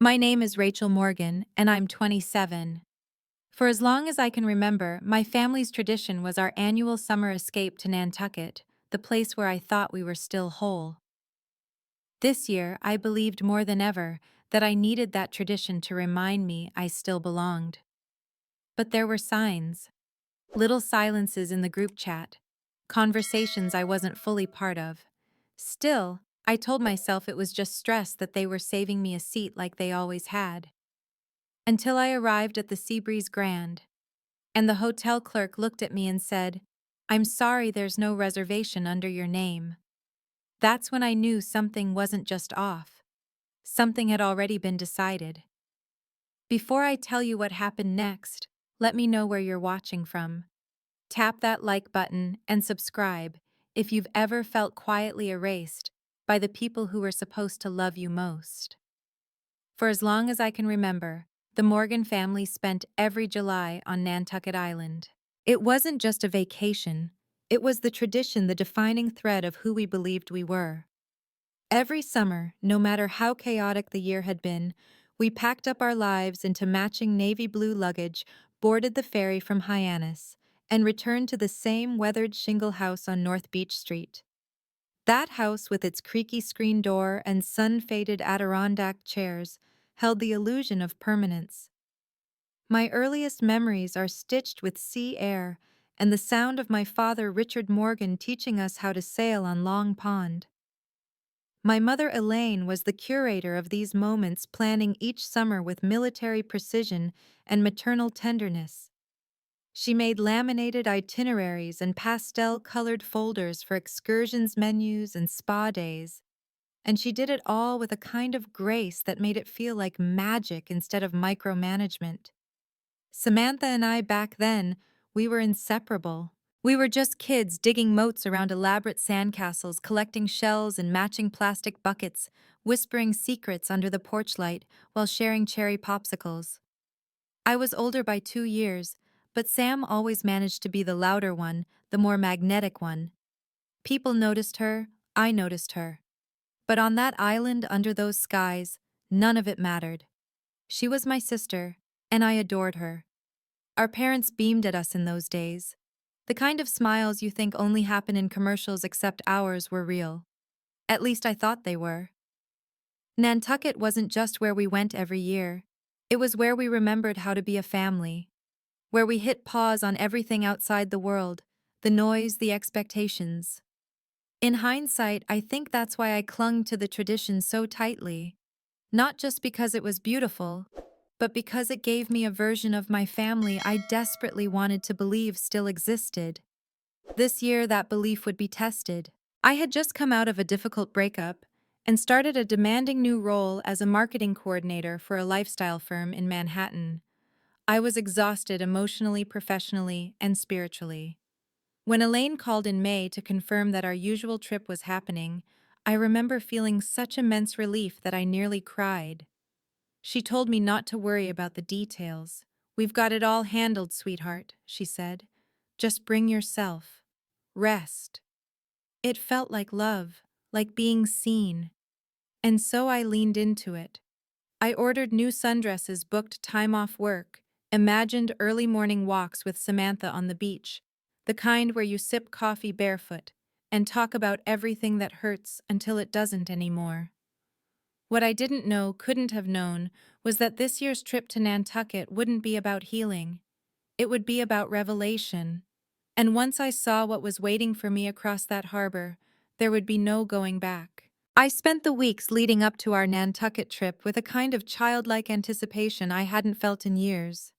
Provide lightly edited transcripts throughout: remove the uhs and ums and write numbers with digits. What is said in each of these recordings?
My name is Rachel Morgan, and I'm 27. For as long as I can remember, my family's tradition was our annual summer escape to Nantucket, the place where I thought we were still whole. This year, I believed more than ever that I needed that tradition to remind me I still belonged. But there were signs, little silences in the group chat, conversations I wasn't fully part of. Still, I told myself it was just stress that they were saving me a seat like they always had. Until I arrived at the Seabreeze Grand, and the hotel clerk looked at me and said, "I'm sorry there's no reservation under your name." That's when I knew something wasn't just off. Something had already been decided. Before I tell you what happened next, let me know where you're watching from. Tap that like button and subscribe if you've ever felt quietly erased by the people who were supposed to love you most. For as long as I can remember, the Morgan family spent every July on Nantucket Island. It wasn't just a vacation, it was the tradition, the defining thread of who we believed we were. Every summer, no matter how chaotic the year had been, we packed up our lives into matching navy blue luggage, boarded the ferry from Hyannis, and returned to the same weathered shingle house on North Beach Street. That house, with its creaky screen door and sun-faded Adirondack chairs, held the illusion of permanence. My earliest memories are stitched with sea air and the sound of my father Richard Morgan teaching us how to sail on Long Pond. My mother Elaine was the curator of these moments, planning each summer with military precision and maternal tenderness. She made laminated itineraries and pastel-colored folders for excursions menus and spa days, and she did it all with a kind of grace that made it feel like magic instead of micromanagement. Samantha and I back then, we were inseparable. We were just kids digging moats around elaborate sandcastles, collecting shells in matching plastic buckets, whispering secrets under the porch light while sharing cherry popsicles. I was older by 2 years, but Sam always managed to be the louder one, the more magnetic one. People noticed her, I noticed her. But on that island under those skies, none of it mattered. She was my sister, and I adored her. Our parents beamed at us in those days. The kind of smiles you think only happen in commercials, except ours were real. At least I thought they were. Nantucket wasn't just where we went every year. It was where we remembered how to be a family. Where we hit pause on everything outside the world, the noise, the expectations. In hindsight, I think that's why I clung to the tradition so tightly. Not just because it was beautiful, but because it gave me a version of my family I desperately wanted to believe still existed. This year, that belief would be tested. I had just come out of a difficult breakup and started a demanding new role as a marketing coordinator for a lifestyle firm in Manhattan. I was exhausted emotionally, professionally, and spiritually. When Elaine called in May to confirm that our usual trip was happening, I remember feeling such immense relief that I nearly cried. She told me not to worry about the details. "We've got it all handled, sweetheart," she said. "Just bring yourself. Rest." It felt like love, like being seen. And so I leaned into it. I ordered new sundresses, booked time off work, imagined early morning walks with Samantha on the beach, the kind where you sip coffee barefoot and talk about everything that hurts until it doesn't anymore. What I didn't know, couldn't have known, was that this year's trip to Nantucket wouldn't be about healing. It would be about revelation. And once I saw what was waiting for me across that harbor, there would be no going back. I spent the weeks leading up to our Nantucket trip with a kind of childlike anticipation I hadn't felt in years.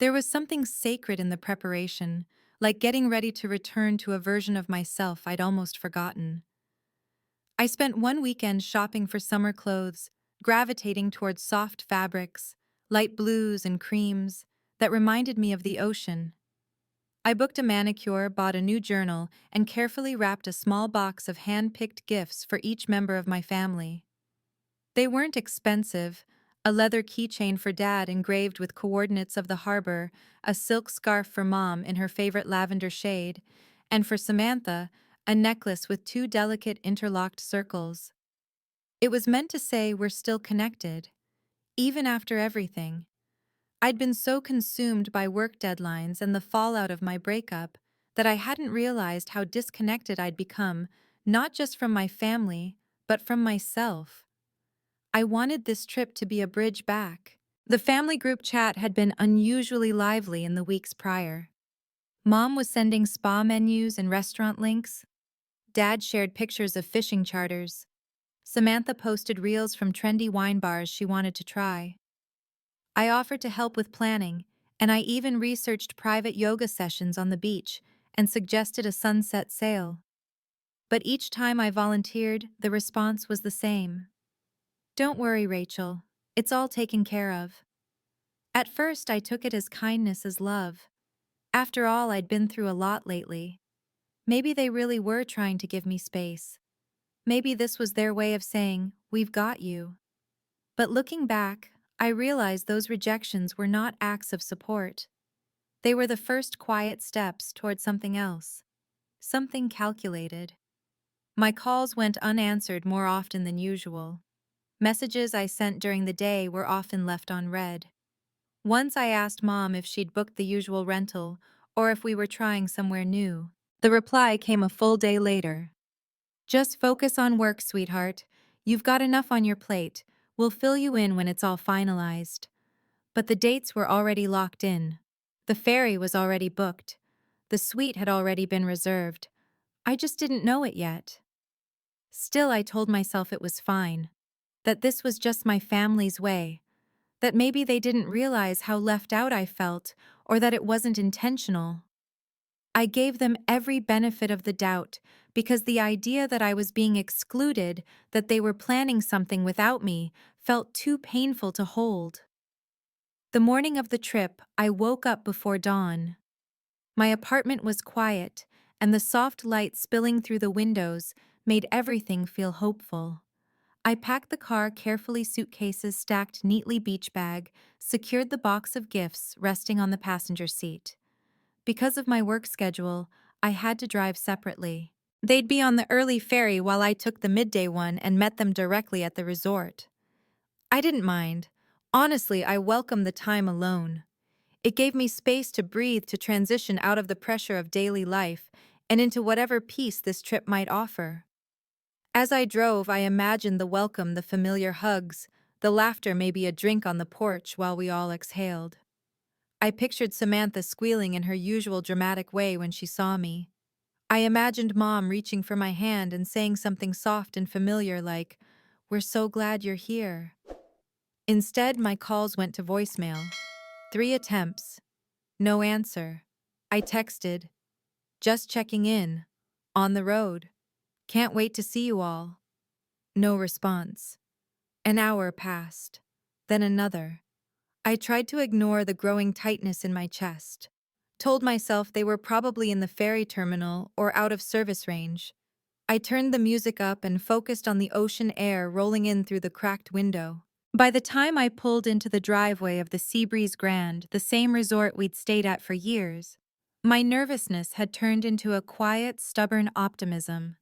There was something sacred in the preparation, like getting ready to return to a version of myself I'd almost forgotten. I spent one weekend shopping for summer clothes, gravitating towards soft fabrics, light blues and creams that reminded me of the ocean. I booked a manicure, bought a new journal, and carefully wrapped a small box of hand-picked gifts for each member of my family. They weren't expensive: a leather keychain for Dad engraved with coordinates of the harbor, a silk scarf for Mom in her favorite lavender shade, and for Samantha, a necklace with two delicate interlocked circles. It was meant to say we're still connected. even after everything. I'd been so consumed by work deadlines and the fallout of my breakup that I hadn't realized how disconnected I'd become, not just from my family, but from myself. I wanted this trip to be a bridge back. The family group chat had been unusually lively in the weeks prior. Mom was sending spa menus and restaurant links. Dad shared pictures of fishing charters. Samantha posted reels from trendy wine bars she wanted to try. I offered to help with planning, and I even researched private yoga sessions on the beach and suggested a sunset sail. But each time I volunteered, the response was the same. "Don't worry, Rachel. It's all taken care of." At first, I took it as kindness as love. After all, I'd been through a lot lately. Maybe they really were trying to give me space. Maybe this was their way of saying, "We've got you." But looking back, I realized those rejections were not acts of support. They were the first quiet steps toward something else, something calculated. My calls went unanswered more often than usual. Messages I sent during the day were often left unread. Once I asked Mom if she'd booked the usual rental or if we were trying somewhere new. The reply came a full day later. "Just focus on work, sweetheart. You've got enough on your plate. We'll fill you in when it's all finalized." But the dates were already locked in. The ferry was already booked. The suite had already been reserved. I just didn't know it yet. Still, I told myself it was fine, that this was just my family's way, that maybe they didn't realize how left out I felt or that it wasn't intentional. I gave them every benefit of the doubt because the idea that I was being excluded, that they were planning something without me, felt too painful to hold. The morning of the trip, I woke up before dawn. My apartment was quiet, and the soft light spilling through the windows made everything feel hopeful. I packed the car carefully, suitcases stacked neatly, beach bag, secured the box of gifts resting on the passenger seat. Because of my work schedule, I had to drive separately. They'd be on the early ferry while I took the midday one and met them directly at the resort. I didn't mind. Honestly, I welcomed the time alone. It gave me space to breathe, to transition out of the pressure of daily life and into whatever peace this trip might offer. As I drove, I imagined the welcome, the familiar hugs, the laughter, maybe a drink on the porch while we all exhaled. I pictured Samantha squealing in her usual dramatic way when she saw me. I imagined Mom reaching for my hand and saying something soft and familiar like, "We're so glad you're here." Instead, my calls went to voicemail. 3 attempts. No answer. I texted, "Just checking in. On the road. Can't wait to see you all." No response. An hour passed. Then another. I tried to ignore the growing tightness in my chest. Told myself they were probably in the ferry terminal or out of service range. I turned the music up and focused on the ocean air rolling in through the cracked window. By the time I pulled into the driveway of the Seabreeze Grand, the same resort we'd stayed at for years, my nervousness had turned into a quiet, stubborn optimism.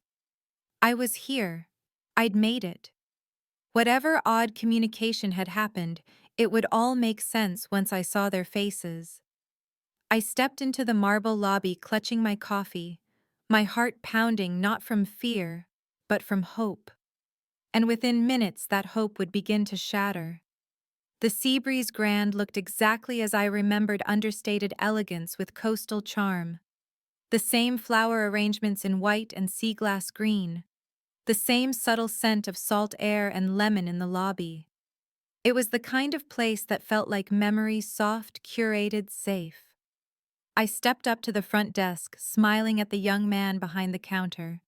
I was here. I'd made it. Whatever odd communication had happened, it would all make sense once I saw their faces. I stepped into the marble lobby clutching my coffee, my heart pounding not from fear, but from hope. And within minutes that hope would begin to shatter. The Seabreeze Grand looked exactly as I remembered, understated elegance with coastal charm. The same flower arrangements in white and sea glass green. The same subtle scent of salt air and lemon in the lobby. It was the kind of place that felt like memory, soft, curated, safe. I stepped up to the front desk, smiling at the young man behind the counter.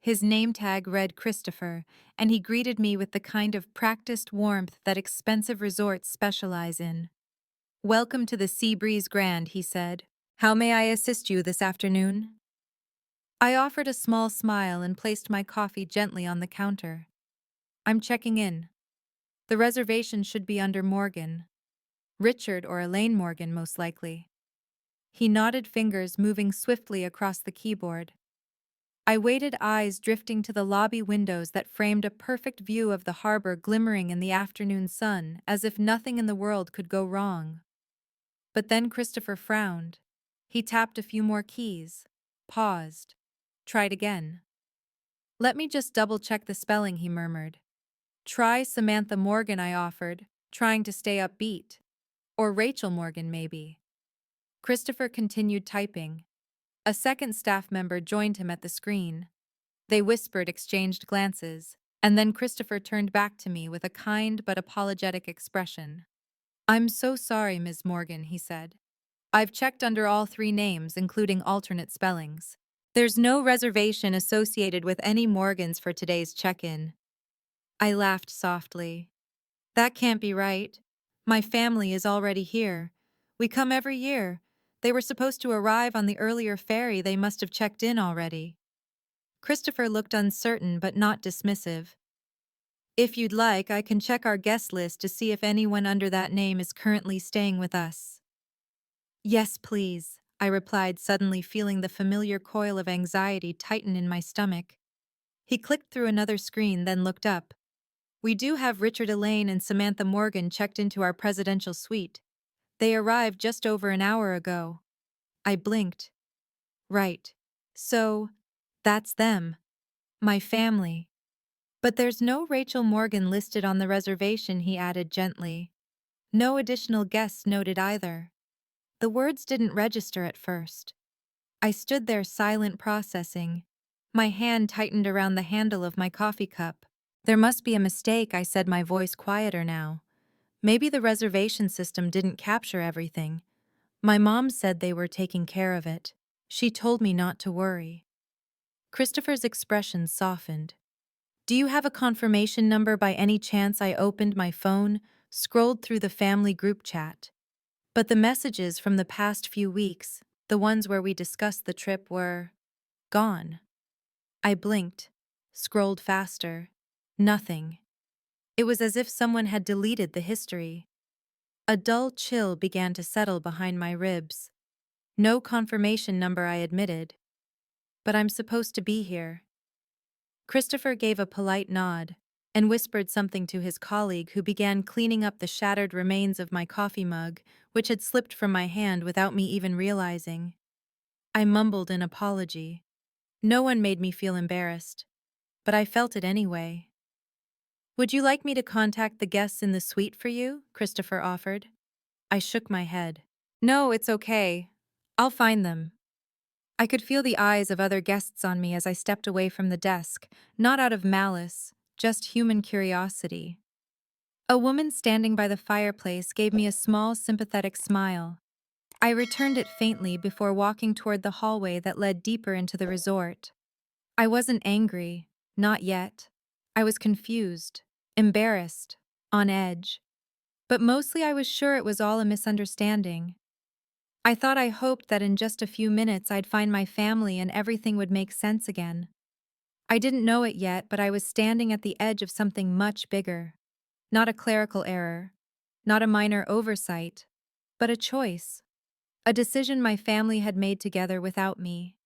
His name tag read Christopher, and he greeted me with the kind of practiced warmth that expensive resorts specialize in. "Welcome to the Seabreeze Grand," he said. "How may I assist you this afternoon?" I offered a small smile and placed my coffee gently on the counter. "I'm checking in. The reservation should be under Morgan. Richard or Elaine Morgan, most likely." He nodded, fingers moving swiftly across the keyboard. I waited, eyes drifting to the lobby windows that framed a perfect view of the harbor glimmering in the afternoon sun, as if nothing in the world could go wrong. But then Christopher frowned. He tapped a few more keys, paused, tried again. "Let me just double-check the spelling," he murmured. "Try Samantha Morgan," I offered, trying to stay upbeat. "Or Rachel Morgan, maybe." Christopher continued typing. A second staff member joined him at the screen. They whispered, exchanged glances, and then Christopher turned back to me with a kind but apologetic expression. "I'm so sorry, Ms. Morgan," he said. "I've checked under all three names, including alternate spellings. There's no reservation associated with any Morgans for today's check-in." I laughed softly. "That can't be right. My family is already here. We come every year. They were supposed to arrive on the earlier ferry. They must have checked in already." Christopher looked uncertain but not dismissive. "If you'd like, I can check our guest list to see if anyone under that name is currently staying with us." "Yes, please," I replied, suddenly feeling the familiar coil of anxiety tighten in my stomach. He clicked through another screen, then looked up. "We do have Richard Elaine and Samantha Morgan checked into our presidential suite. They arrived just over an hour ago." I blinked. "Right. So, that's them. My family. But there's no Rachel Morgan listed on the reservation," he added gently. "No additional guests noted either." The words didn't register at first. I stood there silent, processing. My hand tightened around the handle of my coffee cup. "There must be a mistake," I said, my voice quieter now. "Maybe the reservation system didn't capture everything. My mom said they were taking care of it. She told me not to worry." Christopher's expression softened. "Do you have a confirmation number by any chance?" I opened my phone, scrolled through the family group chat. But the messages from the past few weeks, the ones where we discussed the trip, were gone. I blinked, scrolled faster. Nothing. It was as if someone had deleted the history. A dull chill began to settle behind my ribs. "No confirmation number," I admitted. "But I'm supposed to be here." Christopher gave a polite nod and whispered something to his colleague, who began cleaning up the shattered remains of my coffee mug, which had slipped from my hand without me even realizing. I mumbled an apology. No one made me feel embarrassed, but I felt it anyway. "Would you like me to contact the guests in the suite for you?" Christopher offered. I shook my head. "No, it's okay. I'll find them." I could feel the eyes of other guests on me as I stepped away from the desk, not out of malice, just human curiosity. A woman standing by the fireplace gave me a small, sympathetic smile. I returned it faintly before walking toward the hallway that led deeper into the resort. I wasn't angry, not yet. I was confused, embarrassed, on edge. But mostly I was sure it was all a misunderstanding. I hoped that in just a few minutes I'd find my family and everything would make sense again. I didn't know it yet, but I was standing at the edge of something much bigger. Not a clerical error, not a minor oversight, but a choice. A decision my family had made together without me.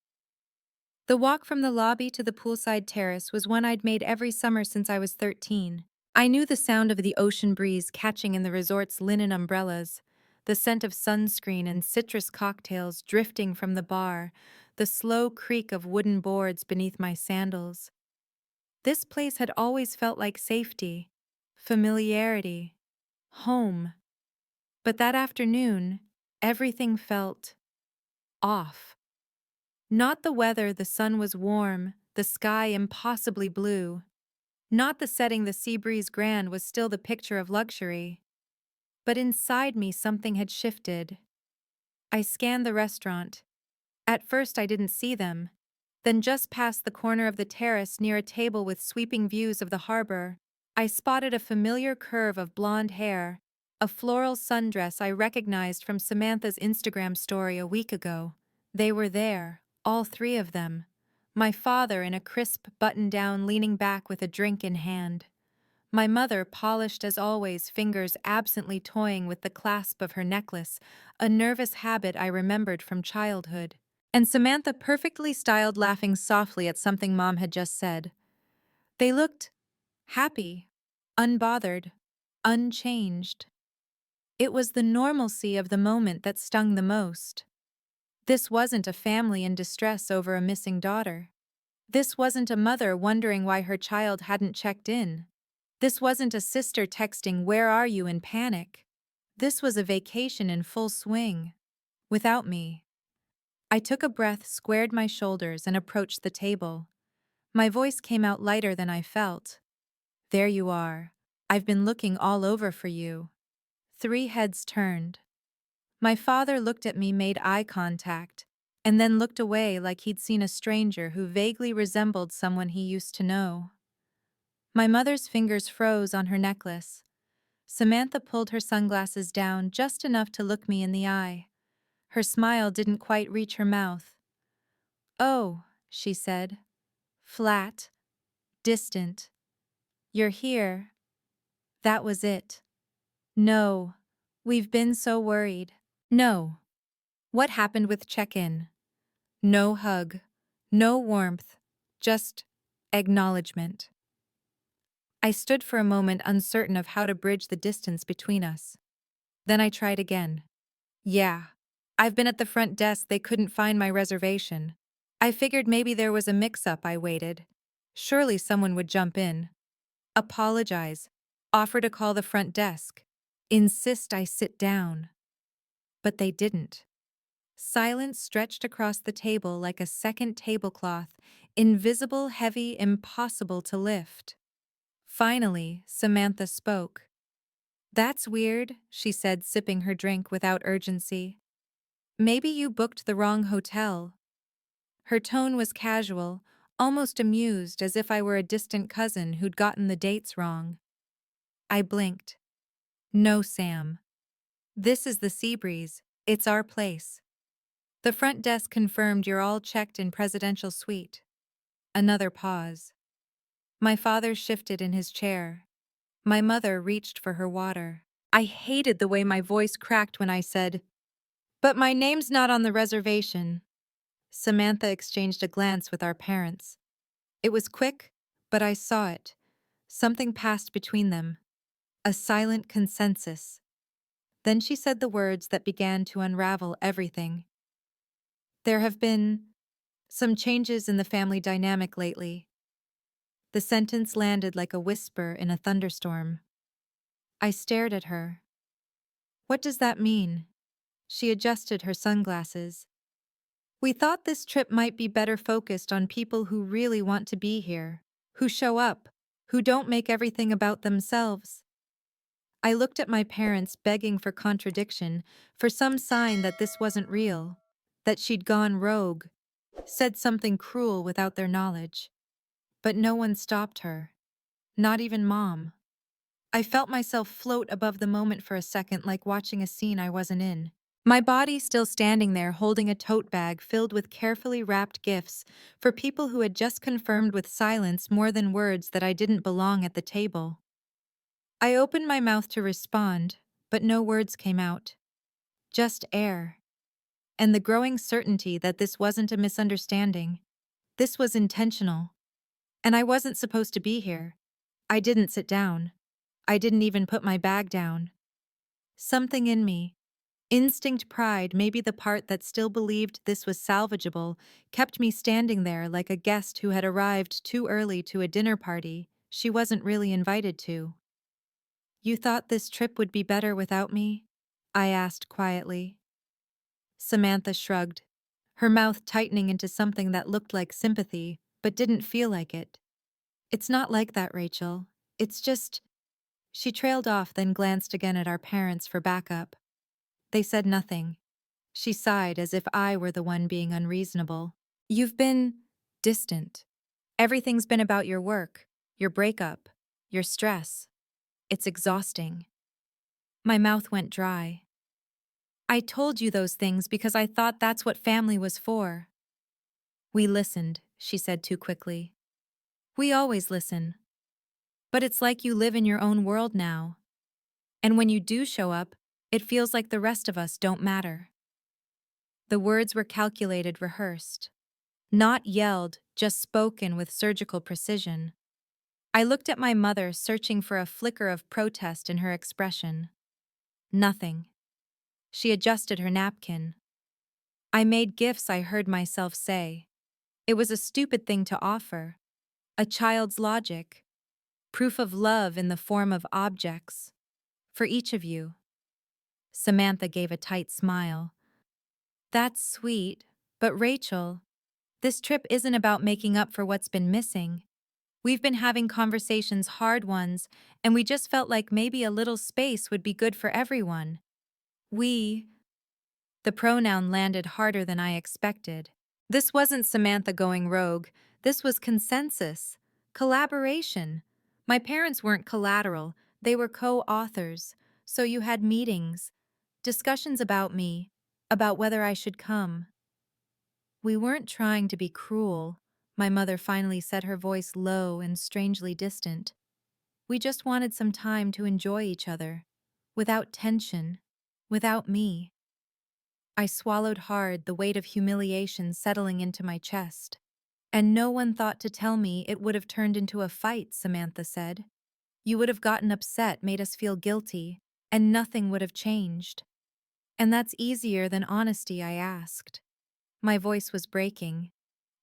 The walk from the lobby to the poolside terrace was one I'd made every summer since I was 13. I knew the sound of the ocean breeze catching in the resort's linen umbrellas, the scent of sunscreen and citrus cocktails drifting from the bar, the slow creak of wooden boards beneath my sandals. This place had always felt like safety, familiarity, home. But that afternoon, everything felt off. Not the weather, the sun was warm, the sky impossibly blue. Not the setting, the Seabreeze Grand was still the picture of luxury. But inside me something had shifted. I scanned the restaurant. At first I didn't see them. Then just past the corner of the terrace, near a table with sweeping views of the harbor, I spotted a familiar curve of blonde hair, a floral sundress I recognized from Samantha's Instagram story a week ago. They were there, all three of them. My father in a crisp button-down, leaning back with a drink in hand. My mother, polished as always, fingers absently toying with the clasp of her necklace, a nervous habit I remembered from childhood. And Samantha perfectly styled laughing softly at something Mom had just said. They looked happy, unbothered, unchanged. It was the normalcy of the moment that stung the most. This wasn't a family in distress over a missing daughter. This wasn't a mother wondering why her child hadn't checked in. This wasn't a sister texting, "Where are you?" in panic. This was a vacation in full swing. Without me. I took a breath, squared my shoulders, and approached the table. My voice came out lighter than I felt. There you are. I've been looking all over for you. 3 heads turned. My father looked at me, made eye contact, and then looked away like he'd seen a stranger who vaguely resembled someone he used to know. My mother's fingers froze on her necklace. Samantha pulled her sunglasses down just enough to look me in the eye. Her smile didn't quite reach her mouth. "Oh," she said. Flat, distant. "You're here." That was it. "No. We've been so worried." "No." What happened with check-in? No hug. No warmth. Just acknowledgement. I stood for a moment, uncertain of how to bridge the distance between us. Then I tried again. "Yeah. I've been at the front desk, they couldn't find my reservation. I figured maybe there was a mix-up." I waited. Surely someone would jump in. Apologize. Offer to call the front desk. Insist I sit down. But they didn't. Silence stretched across the table like a second tablecloth, invisible, heavy, impossible to lift. Finally, Samantha spoke. "That's weird," she said, sipping her drink without urgency. "Maybe you booked the wrong hotel." Her tone was casual, almost amused, as if I were a distant cousin who'd gotten the dates wrong. I blinked. "No, Sam. This is the Seabreeze. It's our place. The front desk confirmed you're all checked in presidential suite." Another pause. My father shifted in his chair. My mother reached for her water. I hated the way my voice cracked when I said, "But my name's not on the reservation." Samantha exchanged a glance with our parents. It was quick, but I saw it. Something passed between them. A silent consensus. Then she said the words that began to unravel everything. "There have been some changes in the family dynamic lately." The sentence landed like a whisper in a thunderstorm. I stared at her. "What does that mean?" She adjusted her sunglasses. "We thought this trip might be better focused on people who really want to be here, who show up, who don't make everything about themselves." I looked at my parents, begging for contradiction, for some sign that this wasn't real, that she'd gone rogue, said something cruel without their knowledge. But no one stopped her. Not even Mom. I felt myself float above the moment for a second, like watching a scene I wasn't in. My body still standing there holding a tote bag filled with carefully wrapped gifts for people who had just confirmed with silence more than words that I didn't belong at the table. I opened my mouth to respond, but no words came out. Just air. And the growing certainty that this wasn't a misunderstanding. This was intentional. And I wasn't supposed to be here. I didn't sit down. I didn't even put my bag down. Something in me, instinct pride, maybe the part that still believed this was salvageable, kept me standing there like a guest who had arrived too early to a dinner party she wasn't really invited to. "You thought this trip would be better without me?" I asked quietly. Samantha shrugged, her mouth tightening into something that looked like sympathy, but didn't feel like it. "It's not like that, Rachel. It's just—" She trailed off, then glanced again at our parents for backup. They said nothing. She sighed as if I were the one being unreasonable. "You've been distant. Everything's been about your work, your breakup, your stress. It's exhausting." My mouth went dry. "I told you those things because I thought that's what family was for." "We listened," she said too quickly. "We always listen. But it's like you live in your own world now. And when you do show up, it feels like the rest of us don't matter." The words were calculated, rehearsed. Not yelled, just spoken with surgical precision. I looked at my mother, searching for a flicker of protest in her expression. Nothing. She adjusted her napkin. I made gifts, I heard myself say. It was a stupid thing to offer. A child's logic. Proof of love in the form of objects. For each of you. Samantha gave a tight smile. That's sweet, but Rachel, this trip isn't about making up for what's been missing. We've been having conversations, hard ones, and we just felt like maybe a little space would be good for everyone. We. The pronoun landed harder than I expected. This wasn't Samantha going rogue. This was consensus. Collaboration. My parents weren't collateral, they were co-authors. So you had meetings, discussions about me, about whether I should come. We weren't trying to be cruel, my mother finally said, her voice low and strangely distant. We just wanted some time to enjoy each other, without tension, without me. I swallowed hard, the weight of humiliation settling into my chest. And no one thought to tell me it would have turned into a fight, Samantha said. You would have gotten upset, made us feel guilty, and nothing would have changed. And that's easier than honesty, I asked. My voice was breaking.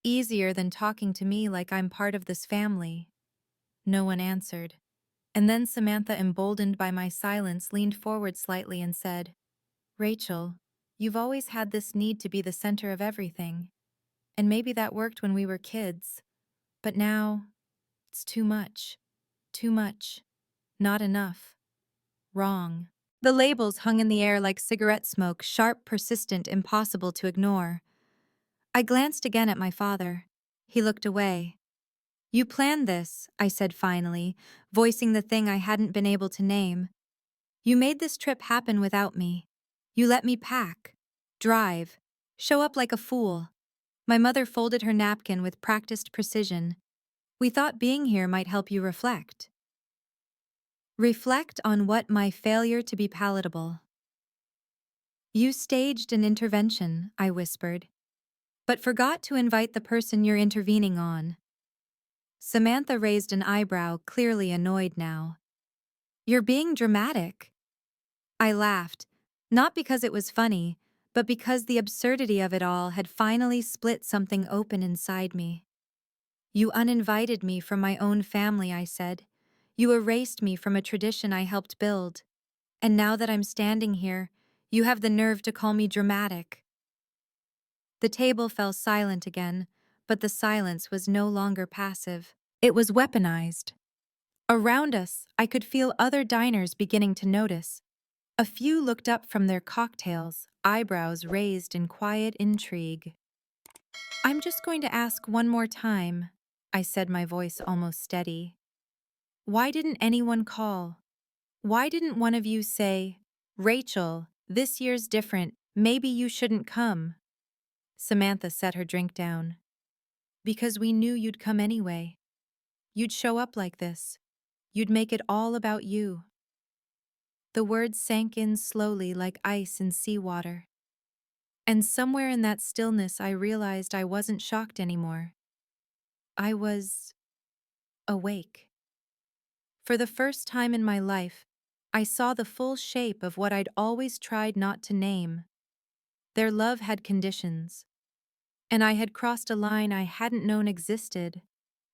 Easier than talking to me like I'm part of this family. No one answered. And then Samantha, emboldened by my silence, leaned forward slightly and said, Rachel, you've always had this need to be the center of everything. And maybe that worked when we were kids. But now, it's too much. Too much. Not enough. Wrong. The labels hung in the air like cigarette smoke, sharp, persistent, impossible to ignore. I glanced again at my father. He looked away. You planned this, I said finally, voicing the thing I hadn't been able to name. You made this trip happen without me. You let me pack, drive, show up like a fool. My mother folded her napkin with practiced precision. We thought being here might help you reflect. Reflect on what? My failure to be palatable. You staged an intervention, I whispered, but forgot to invite the person you're intervening on. Samantha raised an eyebrow, clearly annoyed now. You're being dramatic. I laughed, not because it was funny, but because the absurdity of it all had finally split something open inside me. You uninvited me from my own family, I said. You erased me from a tradition I helped build. And now that I'm standing here, you have the nerve to call me dramatic. The table fell silent again, but the silence was no longer passive. It was weaponized. Around us, I could feel other diners beginning to notice. A few looked up from their cocktails, eyebrows raised in quiet intrigue. I'm just going to ask one more time, I said, my voice almost steady. Why didn't anyone call? Why didn't one of you say, Rachel, this year's different, maybe you shouldn't come? Samantha set her drink down. Because we knew you'd come anyway. You'd show up like this. You'd make it all about you. The words sank in slowly like ice in seawater. And somewhere in that stillness I realized I wasn't shocked anymore. I was awake. For the first time in my life, I saw the full shape of what I'd always tried not to name. Their love had conditions, and I had crossed a line I hadn't known existed.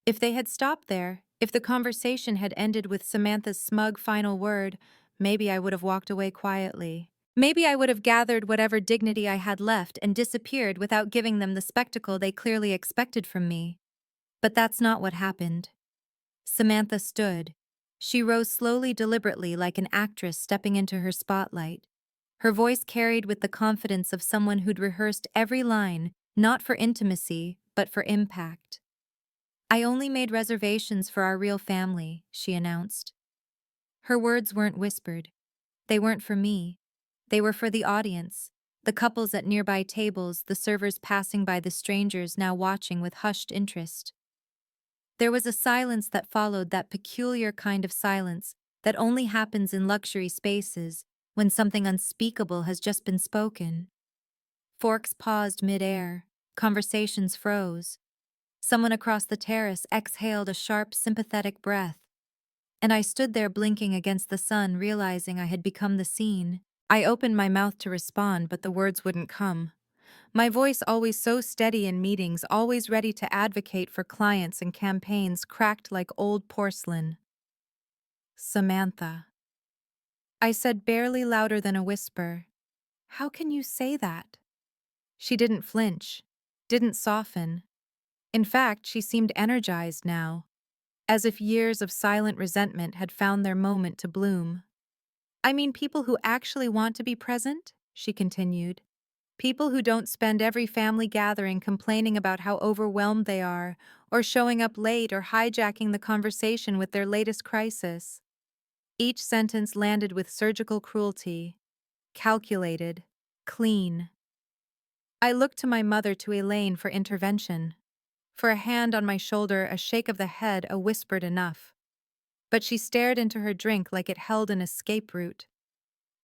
If they had stopped there, if the conversation had ended with Samantha's smug final word, maybe I would have walked away quietly. Maybe I would have gathered whatever dignity I had left and disappeared without giving them the spectacle they clearly expected from me. But that's not what happened. Samantha stood. She rose slowly, deliberately, like an actress stepping into her spotlight. Her voice carried with the confidence of someone who'd rehearsed every line, not for intimacy, but for impact. I only made reservations for our real family, she announced. Her words weren't whispered. They weren't for me. They were for the audience, the couples at nearby tables, the servers passing by, the strangers now watching with hushed interest. There was a silence that followed, that peculiar kind of silence that only happens in luxury spaces when something unspeakable has just been spoken. Forks paused mid-air. Conversations froze. Someone across the terrace exhaled a sharp, sympathetic breath. And I stood there blinking against the sun, realizing I had become the scene. I opened my mouth to respond, but the words wouldn't come. My voice, always so steady in meetings, always ready to advocate for clients and campaigns, cracked like old porcelain. Samantha. I said, barely louder than a whisper. How can you say that? She didn't flinch, didn't soften. In fact, she seemed energized now, as if years of silent resentment had found their moment to bloom. I mean, people who actually want to be present, she continued. People who don't spend every family gathering complaining about how overwhelmed they are, or showing up late or hijacking the conversation with their latest crisis. Each sentence landed with surgical cruelty, calculated, clean. I looked to my mother, to Elaine, for intervention. For a hand on my shoulder, a shake of the head, a whispered enough. But she stared into her drink like it held an escape route.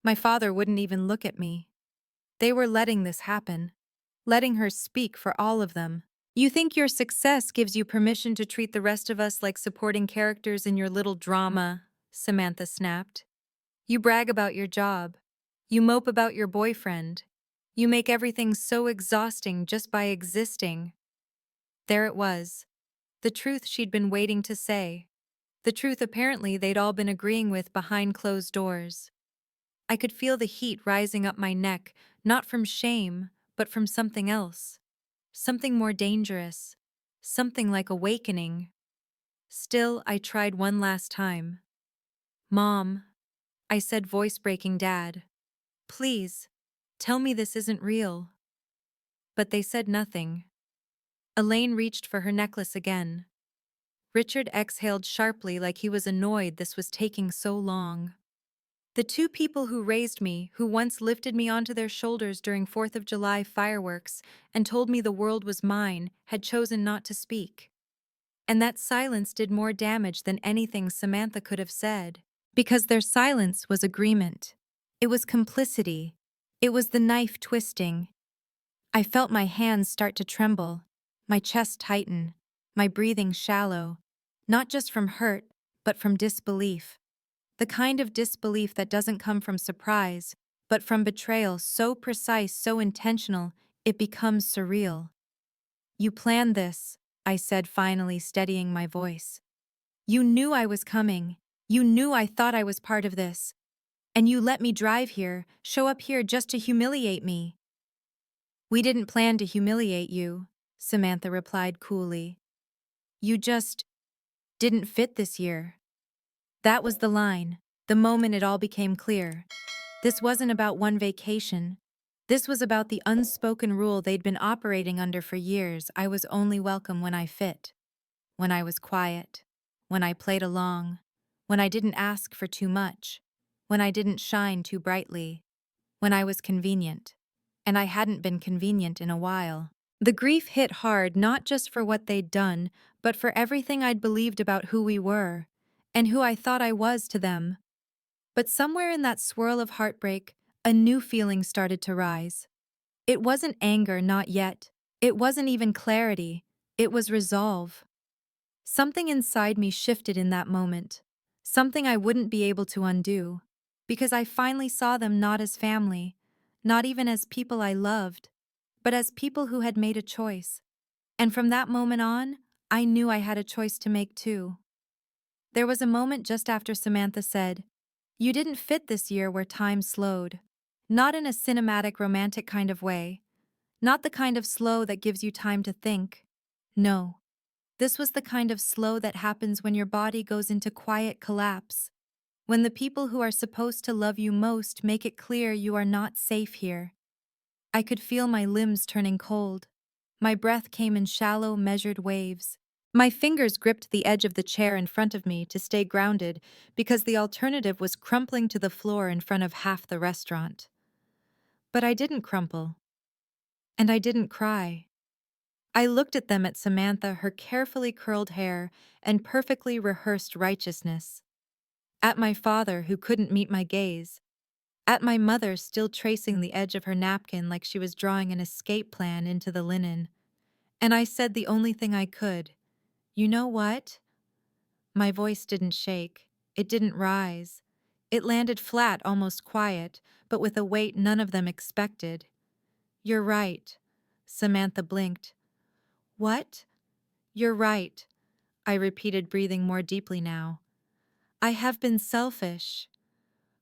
My father wouldn't even look at me. They were letting this happen. Letting her speak for all of them. You think your success gives you permission to treat the rest of us like supporting characters in your little drama, Samantha snapped. You brag about your job. You mope about your boyfriend. You make everything so exhausting just by existing. There it was. The truth she'd been waiting to say. The truth apparently they'd all been agreeing with behind closed doors. I could feel the heat rising up my neck, not from shame, but from something else. Something more dangerous. Something like awakening. Still, I tried one last time. Mom, I said, voice breaking, Dad. Please, tell me this isn't real. But they said nothing. Elaine reached for her necklace again. Richard exhaled sharply, like he was annoyed this was taking so long. The two people who raised me, who once lifted me onto their shoulders during 4th of July fireworks and told me the world was mine, had chosen not to speak. And that silence did more damage than anything Samantha could have said. Because their silence was agreement. It was complicity. It was the knife twisting. I felt my hands start to tremble, my chest tighten, my breathing shallow, not just from hurt, but from disbelief. The kind of disbelief that doesn't come from surprise, but from betrayal so precise, so intentional, it becomes surreal. You planned this, I said, finally steadying my voice. You knew I was coming. You knew I thought I was part of this. And you let me drive here, show up here just to humiliate me. We didn't plan to humiliate you, Samantha replied coolly. You just didn't fit this year. That was the line, the moment it all became clear. This wasn't about one vacation. This was about the unspoken rule they'd been operating under for years. I was only welcome when I fit, when I was quiet, when I played along, when I didn't ask for too much, when I didn't shine too brightly, when I was convenient. And I hadn't been convenient in a while. The grief hit hard, not just for what they'd done, but for everything I'd believed about who we were, and who I thought I was to them. But somewhere in that swirl of heartbreak, a new feeling started to rise. It wasn't anger, not yet. It wasn't even clarity. It was resolve. Something inside me shifted in that moment. Something I wouldn't be able to undo. Because I finally saw them not as family, not even as people I loved, but as people who had made a choice. And from that moment on, I knew I had a choice to make too. There was a moment just after Samantha said, "You didn't fit this year," where time slowed. Not in a cinematic, romantic kind of way. Not the kind of slow that gives you time to think. No. This was the kind of slow that happens when your body goes into quiet collapse. When the people who are supposed to love you most make it clear you are not safe here. I could feel my limbs turning cold. My breath came in shallow, measured waves. My fingers gripped the edge of the chair in front of me to stay grounded because the alternative was crumpling to the floor in front of half the restaurant. But I didn't crumple. And I didn't cry. I looked at them, at Samantha, her carefully curled hair and perfectly rehearsed righteousness. At my father, who couldn't meet my gaze. at my mother still tracing the edge of her napkin like she was drawing an escape plan into the linen. And I said the only thing I could. You know what? My voice didn't shake. It didn't rise. It landed flat, almost quiet, but with a weight none of them expected. You're right. Samantha blinked. What? You're right, I repeated, breathing more deeply now. I have been selfish.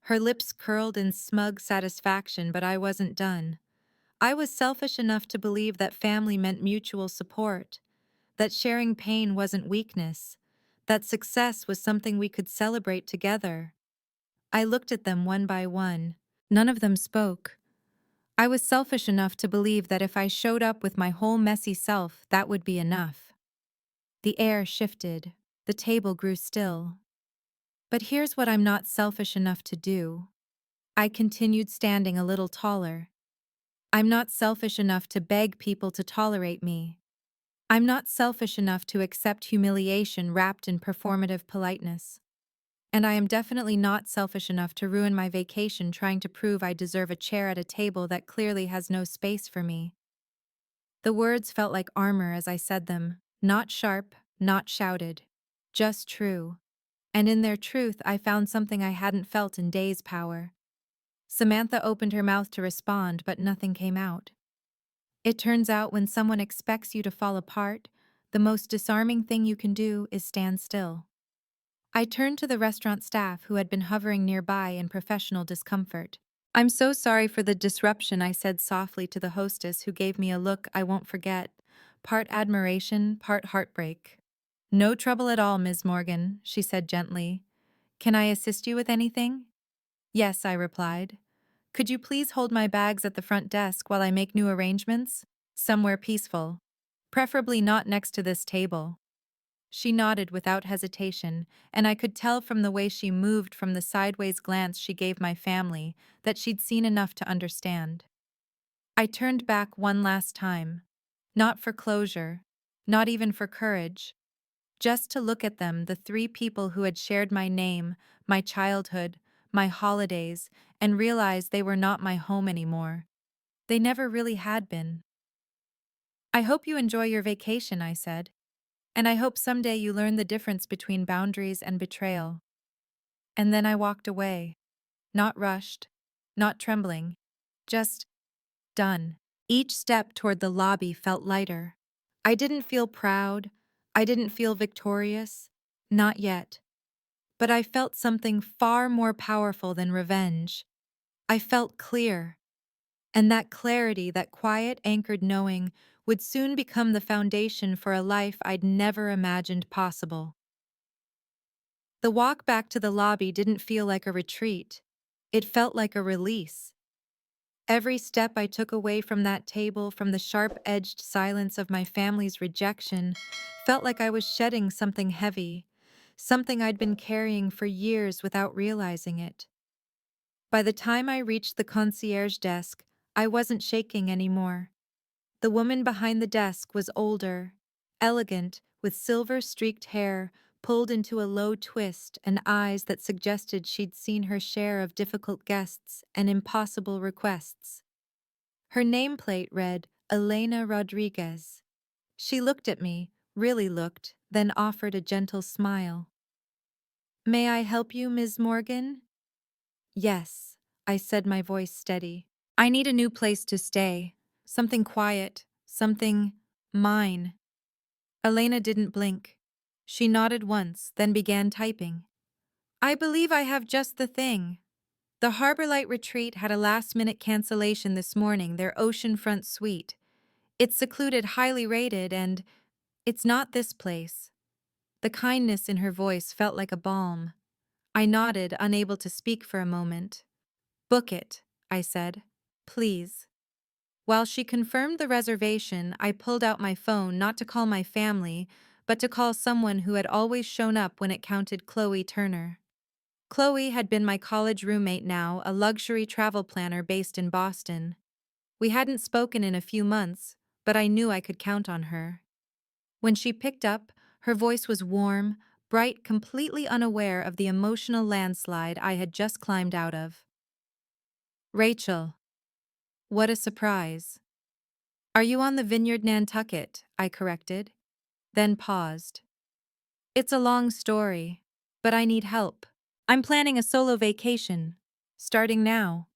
Her lips curled in smug satisfaction, but I wasn't done. I was selfish enough to believe that family meant mutual support, that sharing pain wasn't weakness, that success was something we could celebrate together. I looked at them one by one. None of them spoke. I was selfish enough to believe that if I showed up with my whole messy self, that would be enough. The air shifted. The table grew still. But here's what I'm not selfish enough to do. I continued, standing a little taller. I'm not selfish enough to beg people to tolerate me. I'm not selfish enough to accept humiliation wrapped in performative politeness. And I am definitely not selfish enough to ruin my vacation trying to prove I deserve a chair at a table that clearly has no space for me. The words felt like armor as I said them, not sharp, not shouted, just true. And in their truth, I found something I hadn't felt in days. Power. Samantha opened her mouth to respond, but nothing came out. It turns out when someone expects you to fall apart, the most disarming thing you can do is stand still. I turned to the restaurant staff who had been hovering nearby in professional discomfort. I'm so sorry for the disruption, I said softly to the hostess, who gave me a look I won't forget, part admiration, part heartbreak. No trouble at all, Ms. Morgan, she said gently. Can I assist you with anything? Yes, I replied. Could you please hold my bags at the front desk while I make new arrangements? Somewhere peaceful. Preferably not next to this table. She nodded without hesitation, and I could tell from the way she moved, from the sideways glance she gave my family, that she'd seen enough to understand. I turned back one last time. Not for closure, not even for courage. Just to look at them, the three people who had shared my name, my childhood, my holidays, and realize they were not my home anymore. They never really had been. I hope you enjoy your vacation, I said. And I hope someday you learn the difference between boundaries and betrayal. And then I walked away. Not rushed, not trembling. Just done. Each step toward the lobby felt lighter. I didn't feel proud. I didn't feel victorious. Not yet. But I felt something far more powerful than revenge. I felt clear. And that clarity, that quiet, anchored knowing, would soon become the foundation for a life I'd never imagined possible. The walk back to the lobby didn't feel like a retreat. It felt like a release. Every step I took away from that table, from the sharp-edged silence of my family's rejection, felt like I was shedding something heavy, something I'd been carrying for years without realizing it. By the time I reached the concierge desk, I wasn't shaking anymore. The woman behind the desk was older, elegant, with silver-streaked hair pulled into a low twist and eyes that suggested she'd seen her share of difficult guests and impossible requests. Her nameplate read, Elena Rodriguez. She looked at me, really looked, then offered a gentle smile. May I help you, Ms. Morgan? Yes, I said, my voice steady. I need a new place to stay. Something quiet. Something mine. Elena didn't blink. She nodded once, then began typing. I believe I have just the thing. The Harborlight Retreat had a last-minute cancellation this morning, their oceanfront suite. It's secluded, highly rated, and it's not this place. The kindness in her voice felt like a balm. I nodded, unable to speak for a moment. Book it, I said. Please. While she confirmed the reservation, I pulled out my phone, not to call my family, but to call someone who had always shown up when it counted, Chloe Turner. Chloe had been my college roommate now, a luxury travel planner based in Boston. We hadn't spoken in a few months, but I knew I could count on her. When she picked up, her voice was warm, bright, completely unaware of the emotional landslide I had just climbed out of. Rachel. What a surprise. Are you on the Vineyard Nantucket? I corrected, then paused. It's a long story, but I need help. I'm planning a solo vacation, starting now.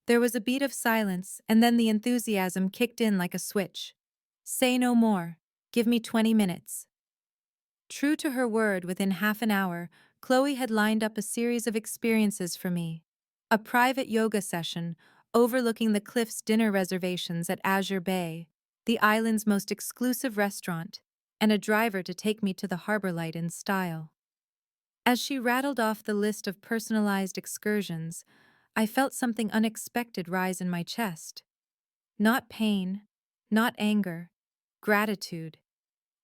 There was a beat of silence, and then the enthusiasm kicked in like a switch. Say no more. Give me 20 minutes. True to her word, within half an hour, Chloe had lined up a series of experiences for me. A private yoga session, overlooking the cliff's dinner reservations at Azure Bay, the island's most exclusive restaurant, and a driver to take me to the harbor light in style. As she rattled off the list of personalized excursions, I felt something unexpected rise in my chest. Not pain, not anger, gratitude.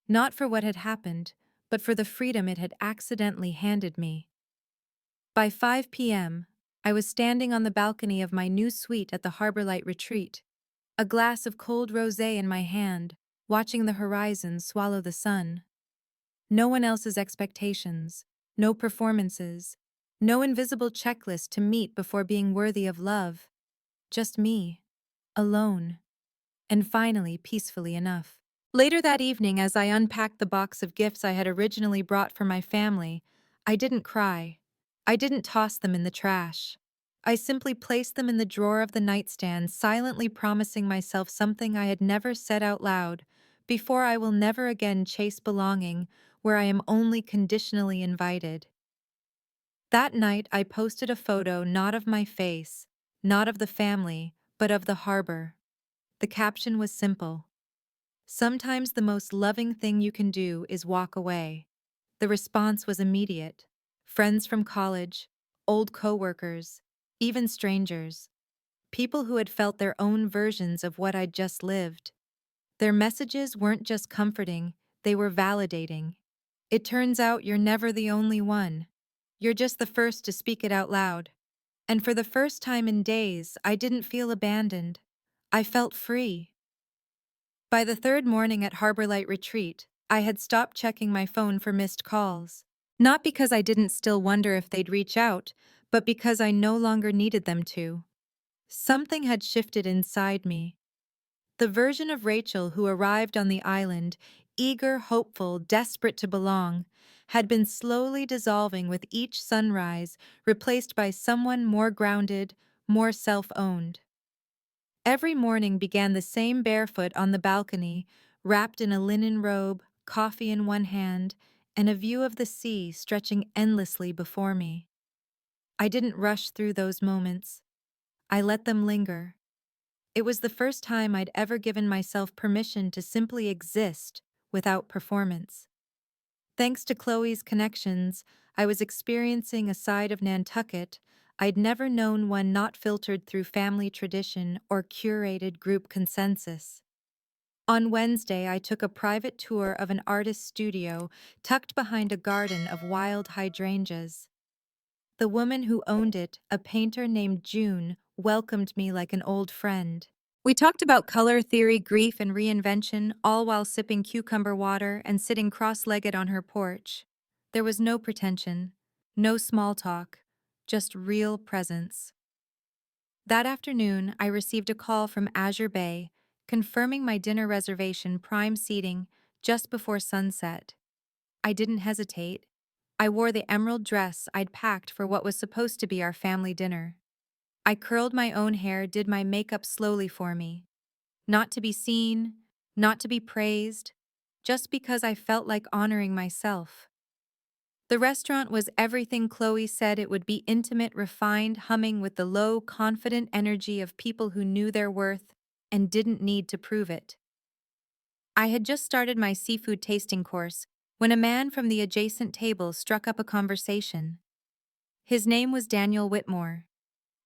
Not for what had happened, but for the freedom it had accidentally handed me. By 5 p.m., I was standing on the balcony of my new suite at the Harborlight Retreat, a glass of cold rosé in my hand, watching the horizon swallow the sun. No one else's expectations, no performances, no invisible checklist to meet before being worthy of love. Just me, alone, and finally peacefully enough. Later that evening, as I unpacked the box of gifts I had originally brought for my family, I didn't cry. I didn't toss them in the trash. I simply placed them in the drawer of the nightstand, silently promising myself something I had never said out loud: before I will never again chase belonging where I am only conditionally invited. That night, I posted a photo not of my face, not of the family, but of the harbor. The caption was simple: sometimes the most loving thing you can do is walk away. The response was immediate. Friends from college, old coworkers, even strangers. People who had felt their own versions of what I'd just lived. Their messages weren't just comforting, they were validating. It turns out you're never the only one. You're just the first to speak it out loud. And for the first time in days, I didn't feel abandoned. I felt free. By the third morning at Harborlight Retreat, I had stopped checking my phone for missed calls. Not because I didn't still wonder if they'd reach out, but because I no longer needed them to. Something had shifted inside me. The version of Rachel who arrived on the island, eager, hopeful, desperate to belong, had been slowly dissolving with each sunrise, replaced by someone more grounded, more self-owned. Every morning began the same, barefoot on the balcony, wrapped in a linen robe, coffee in one hand, and a view of the sea stretching endlessly before me. I didn't rush through those moments. I let them linger. It was the first time I'd ever given myself permission to simply exist without performance. Thanks to Chloe's connections, I was experiencing a side of Nantucket I'd never known, one not filtered through family tradition or curated group consensus. On Wednesday, I took a private tour of an artist's studio tucked behind a garden of wild hydrangeas. The woman who owned it, a painter named June, welcomed me like an old friend. We talked about color theory, grief, and reinvention, all while sipping cucumber water and sitting cross-legged on her porch. There was no pretension, no small talk, just real presence. That afternoon, I received a call from Azure Bay, confirming my dinner reservation, prime seating, just before sunset. I didn't hesitate. I wore the emerald dress I'd packed for what was supposed to be our family dinner. I curled my own hair, did my makeup slowly for me. Not to be seen, not to be praised, just because I felt like honoring myself. The restaurant was everything Chloe said it would: be intimate, refined, humming with the low, confident energy of people who knew their worth and didn't need to prove it. I had just started my seafood tasting course when a man from the adjacent table struck up a conversation. His name was Daniel Whitmore.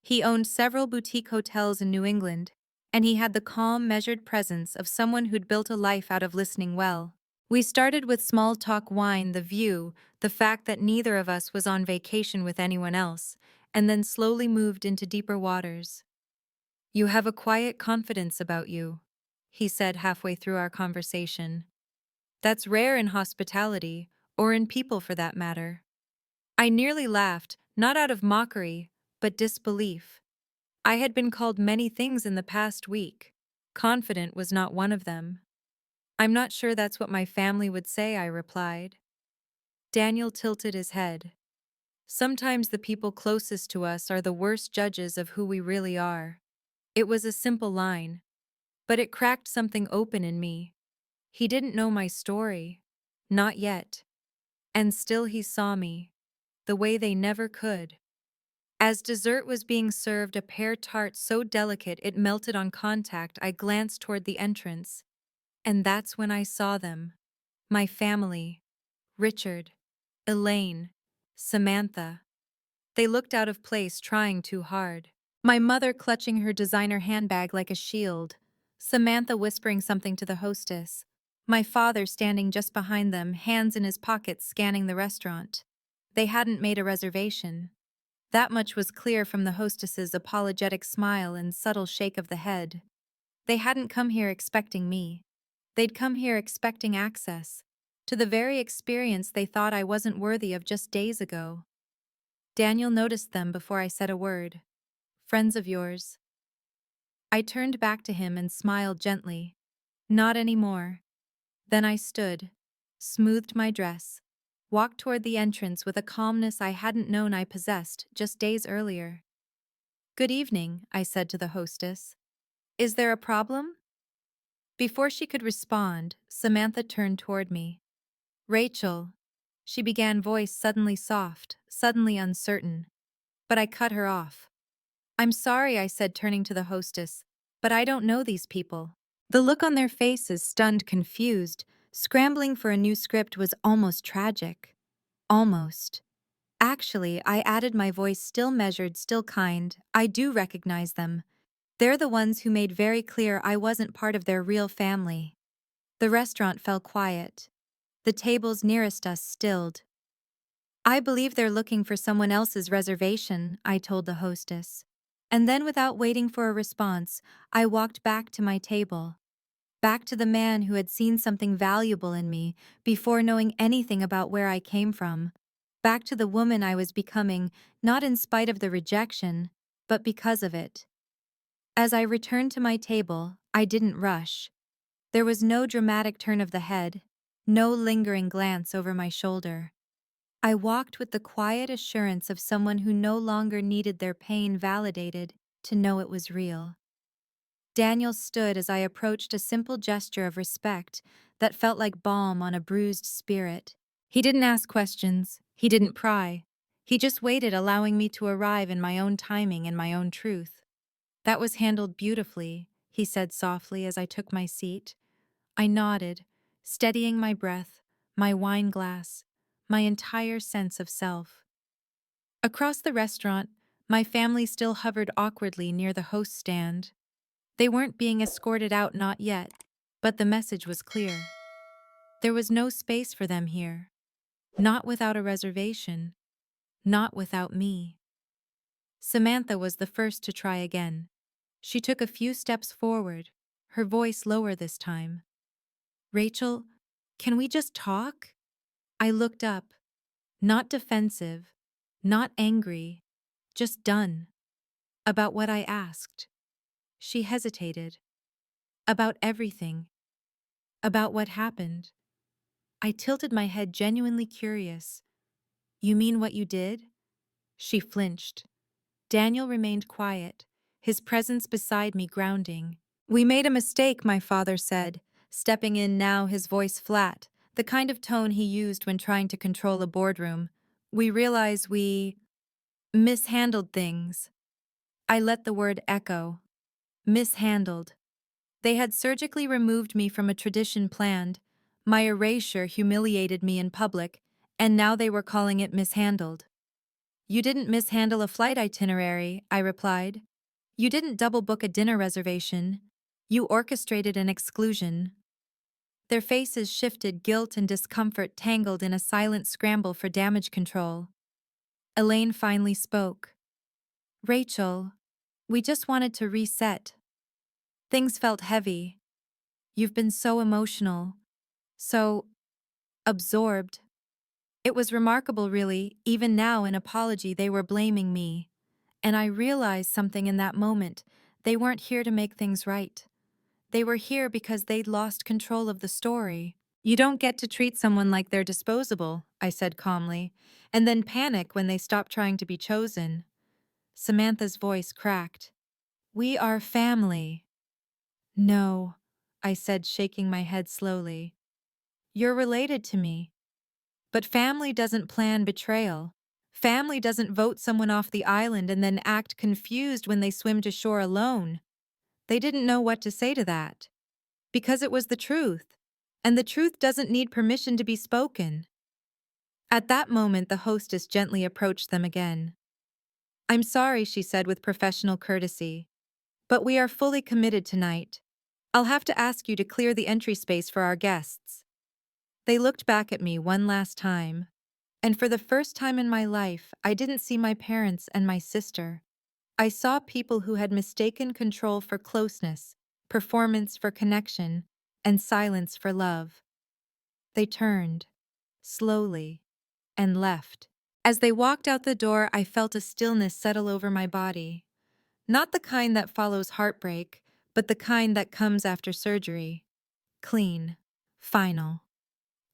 He owned several boutique hotels in New England, and he had the calm, measured presence of someone who'd built a life out of listening well. We started with small talk, wine, the view, the fact that neither of us was on vacation with anyone else, and then slowly moved into deeper waters. "You have a quiet confidence about you," he said halfway through our conversation. "That's rare in hospitality, or in people for that matter." I nearly laughed, not out of mockery, but disbelief. I had been called many things in the past week. Confident was not one of them. I'm not sure that's what my family would say, I replied. Daniel tilted his head. Sometimes the people closest to us are the worst judges of who we really are. It was a simple line, but it cracked something open in me. He didn't know my story. Not yet. And still he saw me, the way they never could. As dessert was being served, a pear tart so delicate it melted on contact, I glanced toward the entrance. And that's when I saw them. My family. Richard. Elaine. Samantha. They looked out of place, trying too hard. My mother clutching her designer handbag like a shield. Samantha whispering something to the hostess. My father standing just behind them, hands in his pockets scanning the restaurant. They hadn't made a reservation. That much was clear from the hostess's apologetic smile and subtle shake of the head. They hadn't come here expecting me. They'd come here expecting access to the very experience they thought I wasn't worthy of just days ago. Daniel noticed them before I said a word. Friends of yours? I turned back to him and smiled gently. Not anymore. Then I stood, smoothed my dress, walked toward the entrance with a calmness I hadn't known I possessed just days earlier. Good evening, I said to the hostess. Is there a problem? Before she could respond, Samantha turned toward me. Rachel. She began, voice suddenly soft, suddenly uncertain. But I cut her off. I'm sorry, I said, turning to the hostess, but I don't know these people. The look on their faces, stunned, confused, scrambling for a new script, was almost tragic. Almost. Actually, I added, my voice still measured, still kind, I do recognize them. They're the ones who made very clear I wasn't part of their real family. The restaurant fell quiet. The tables nearest us stilled. I believe they're looking for someone else's reservation, I told the hostess. And then, without waiting for a response, I walked back to my table. Back to the man who had seen something valuable in me before knowing anything about where I came from. Back to the woman I was becoming, not in spite of the rejection, but because of it. As I returned to my table, I didn't rush. There was no dramatic turn of the head, no lingering glance over my shoulder. I walked with the quiet assurance of someone who no longer needed their pain validated to know it was real. Daniel stood as I approached, a simple gesture of respect that felt like balm on a bruised spirit. He didn't ask questions, he didn't pry. He just waited, allowing me to arrive in my own timing and my own truth. That was handled beautifully, he said softly as I took my seat. I nodded, steadying my breath, my wine glass, my entire sense of self. Across the restaurant, my family still hovered awkwardly near the host stand. They weren't being escorted out, not yet, but the message was clear. There was no space for them here. Not without a reservation. Not without me. Samantha was the first to try again. She took a few steps forward, her voice lower this time. Rachel, can we just talk? I looked up. Not defensive, not angry, just done. About what I asked. She hesitated. About everything. About what happened. I tilted my head, genuinely curious. You mean what you did? She flinched. Daniel remained quiet, his presence beside me grounding. We made a mistake, my father said, stepping in now, his voice flat, the kind of tone he used when trying to control a boardroom. We realize we mishandled things. I let the word echo. Mishandled. They had surgically removed me from a tradition planned. My erasure humiliated me in public, and now they were calling it mishandled. You didn't mishandle a flight itinerary, I replied. You didn't double book a dinner reservation. You orchestrated an exclusion. Their faces shifted, guilt and discomfort tangled in a silent scramble for damage control. Elaine finally spoke. Rachel, we just wanted to reset. Things felt heavy. You've been so emotional, so absorbed. It was remarkable, really. Even now, in apology, they were blaming me. And I realized something in that moment. They weren't here to make things right. They were here because they'd lost control of the story. You don't get to treat someone like they're disposable, I said calmly, and then panic when they stop trying to be chosen. Samantha's voice cracked. We are family. No, I said, shaking my head slowly. You're related to me. But family doesn't plan betrayal. Family doesn't vote someone off the island and then act confused when they swim to shore alone. They didn't know what to say to that. Because it was the truth. And the truth doesn't need permission to be spoken. At that moment, the hostess gently approached them again. I'm sorry, she said with professional courtesy, but we are fully committed tonight. I'll have to ask you to clear the entry space for our guests. They looked back at me one last time, and for the first time in my life, I didn't see my parents and my sister. I saw people who had mistaken control for closeness, performance for connection, and silence for love. They turned, slowly, and left. As they walked out the door, I felt a stillness settle over my body. Not the kind that follows heartbreak, but the kind that comes after surgery. Clean. Final.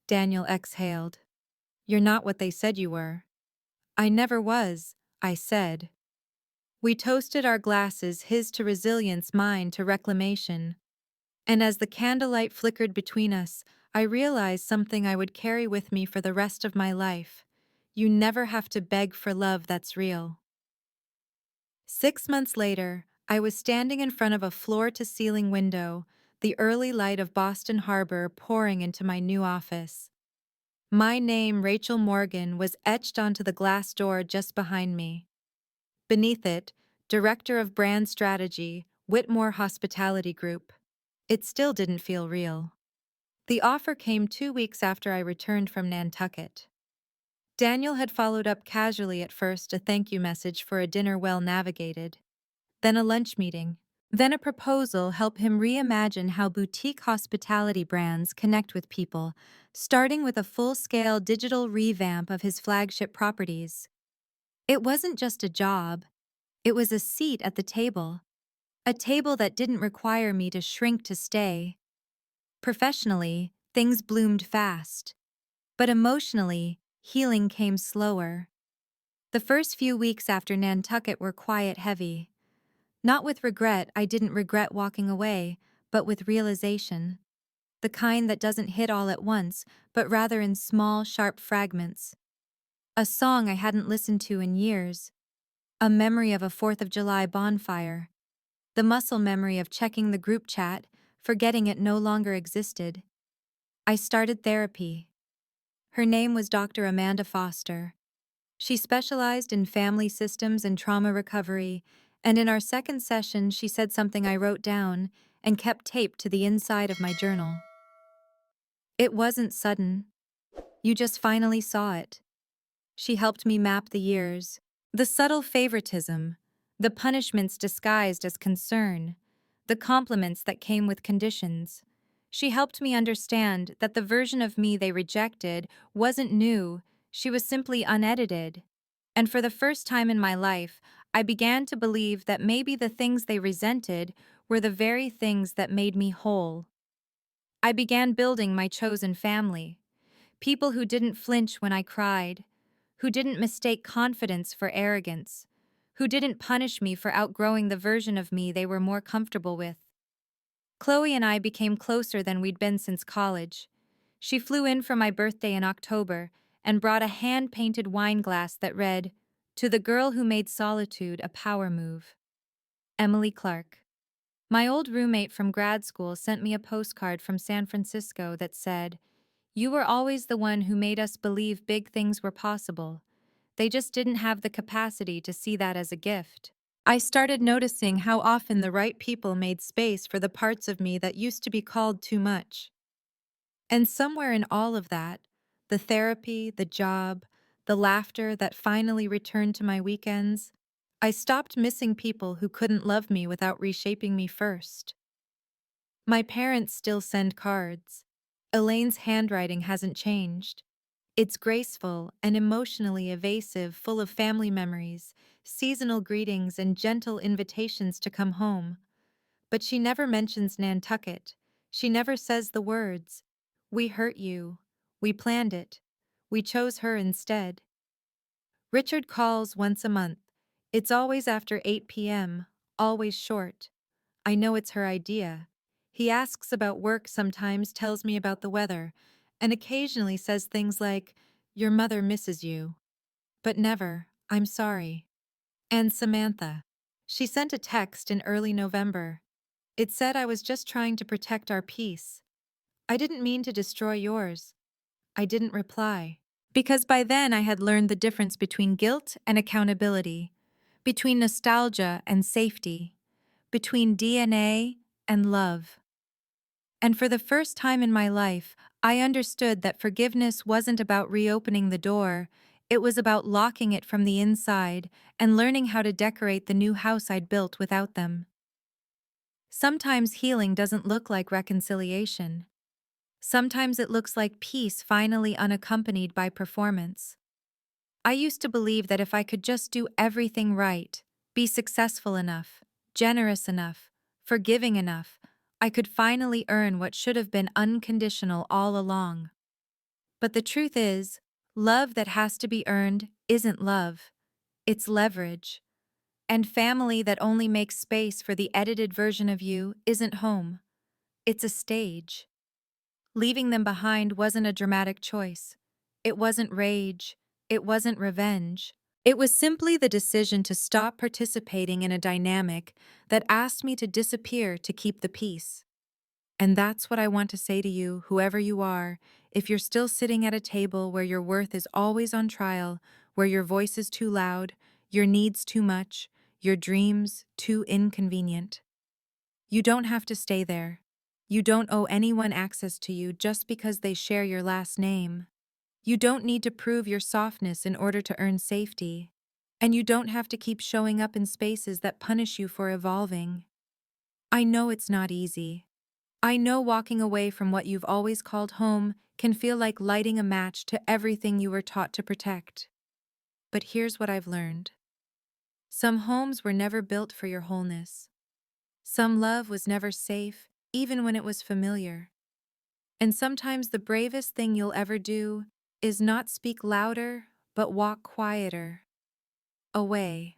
Daniel exhaled. You're not what they said you were. I never was, I said. We toasted our glasses, his to resilience, mine to reclamation. And as the candlelight flickered between us, I realized something I would carry with me for the rest of my life. You never have to beg for love that's real. 6 months later, I was standing in front of a floor-to-ceiling window, the early light of Boston Harbor pouring into my new office. My name, Rachel Morgan, was etched onto the glass door just behind me. Beneath it, Director of Brand Strategy, Whitmore Hospitality Group. It still didn't feel real. The offer came 2 weeks after I returned from Nantucket. Daniel had followed up casually at first, a thank you message for a dinner well navigated, then a lunch meeting, then a proposal help him reimagine how boutique hospitality brands connect with people, starting with a full-scale digital revamp of his flagship properties. It wasn't just a job, it was a seat at the table. A table that didn't require me to shrink to stay. Professionally, things bloomed fast. But emotionally, healing came slower. The first few weeks after Nantucket were quiet heavy. Not with regret, I didn't regret walking away, but with realization. The kind that doesn't hit all at once, but rather in small, sharp fragments. A song I hadn't listened to in years. A memory of a 4th of July bonfire. The muscle memory of checking the group chat, forgetting it no longer existed. I started therapy. Her name was Dr. Amanda Foster. She specialized in family systems and trauma recovery, and in our second session she said something I wrote down and kept taped to the inside of my journal. It wasn't sudden. You just finally saw it. She helped me map the years, the subtle favoritism, the punishments disguised as concern, the compliments that came with conditions. She helped me understand that the version of me they rejected wasn't new, she was simply unedited. And for the first time in my life, I began to believe that maybe the things they resented were the very things that made me whole. I began building my chosen family. People who didn't flinch when I cried, who didn't mistake confidence for arrogance, who didn't punish me for outgrowing the version of me they were more comfortable with. Chloe and I became closer than we'd been since college. She flew in for my birthday in October and brought a hand-painted wine glass that read, "To the girl who made solitude a power move. Emily Clark." My old roommate from grad school sent me a postcard from San Francisco that said, "You were always the one who made us believe big things were possible. They just didn't have the capacity to see that as a gift." I started noticing how often the right people made space for the parts of me that used to be called too much. And somewhere in all of that, the therapy, the job, the laughter that finally returned to my weekends, I stopped missing people who couldn't love me without reshaping me first. My parents still send cards. Elaine's handwriting hasn't changed. It's graceful and emotionally evasive, full of family memories, seasonal greetings, and gentle invitations to come home. But she never mentions Nantucket. She never says the words, "We hurt you. We planned it. We chose her instead." Richard calls once a month. It's always after 8 p.m., always short. I know it's her idea. He asks about work sometimes, tells me about the weather, and occasionally says things like, "Your mother misses you." But never, "I'm sorry." And Samantha. She sent a text in early November. It said I was just trying to protect our peace. I didn't mean to destroy yours. I didn't reply. Because by then I had learned the difference between guilt and accountability, between nostalgia and safety, between DNA and love. And for the first time in my life, I understood that forgiveness wasn't about reopening the door, it was about locking it from the inside and learning how to decorate the new house I'd built without them. Sometimes healing doesn't look like reconciliation. Sometimes it looks like peace finally unaccompanied by performance. I used to believe that if I could just do everything right, be successful enough, generous enough, forgiving enough, I could finally earn what should have been unconditional all along. But the truth is, love that has to be earned isn't love, it's leverage. And family that only makes space for the edited version of you isn't home, it's a stage. Leaving them behind wasn't a dramatic choice. It wasn't rage. It wasn't revenge. It was simply the decision to stop participating in a dynamic that asked me to disappear to keep the peace. And that's what I want to say to you, whoever you are, if you're still sitting at a table where your worth is always on trial, where your voice is too loud, your needs too much, your dreams too inconvenient. You don't have to stay there. You don't owe anyone access to you just because they share your last name. You don't need to prove your softness in order to earn safety. And you don't have to keep showing up in spaces that punish you for evolving. I know it's not easy. I know walking away from what you've always called home can feel like lighting a match to everything you were taught to protect. But here's what I've learned. Some homes were never built for your wholeness. Some love was never safe, even when it was familiar. And sometimes the bravest thing you'll ever do is not speak louder, but walk quieter. Away.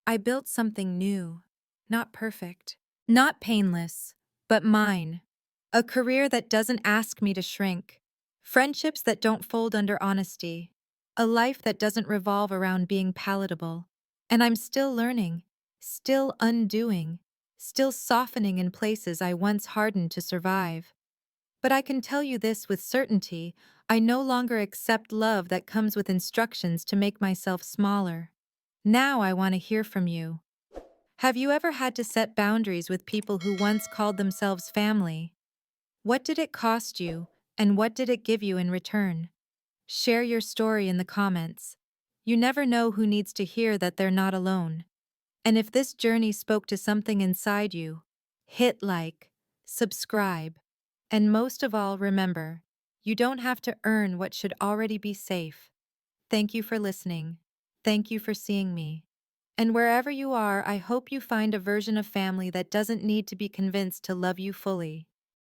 I built something new, not perfect, not painless, but mine. A career that doesn't ask me to shrink. Friendships that don't fold under honesty. A life that doesn't revolve around being palatable. And I'm still learning, still undoing, still softening in places I once hardened to survive. But I can tell you this with certainty, I no longer accept love that comes with instructions to make myself smaller. Now I want to hear from you. Have you ever had to set boundaries with people who once called themselves family? What did it cost you, and what did it give you in return? Share your story in the comments. You never know who needs to hear that they're not alone. And if this journey spoke to something inside you, hit like, subscribe, and most of all, remember, you don't have to earn what should already be safe. Thank you for listening. Thank you for seeing me. And wherever you are, I hope you find a version of family that doesn't need to be convinced to love you fully.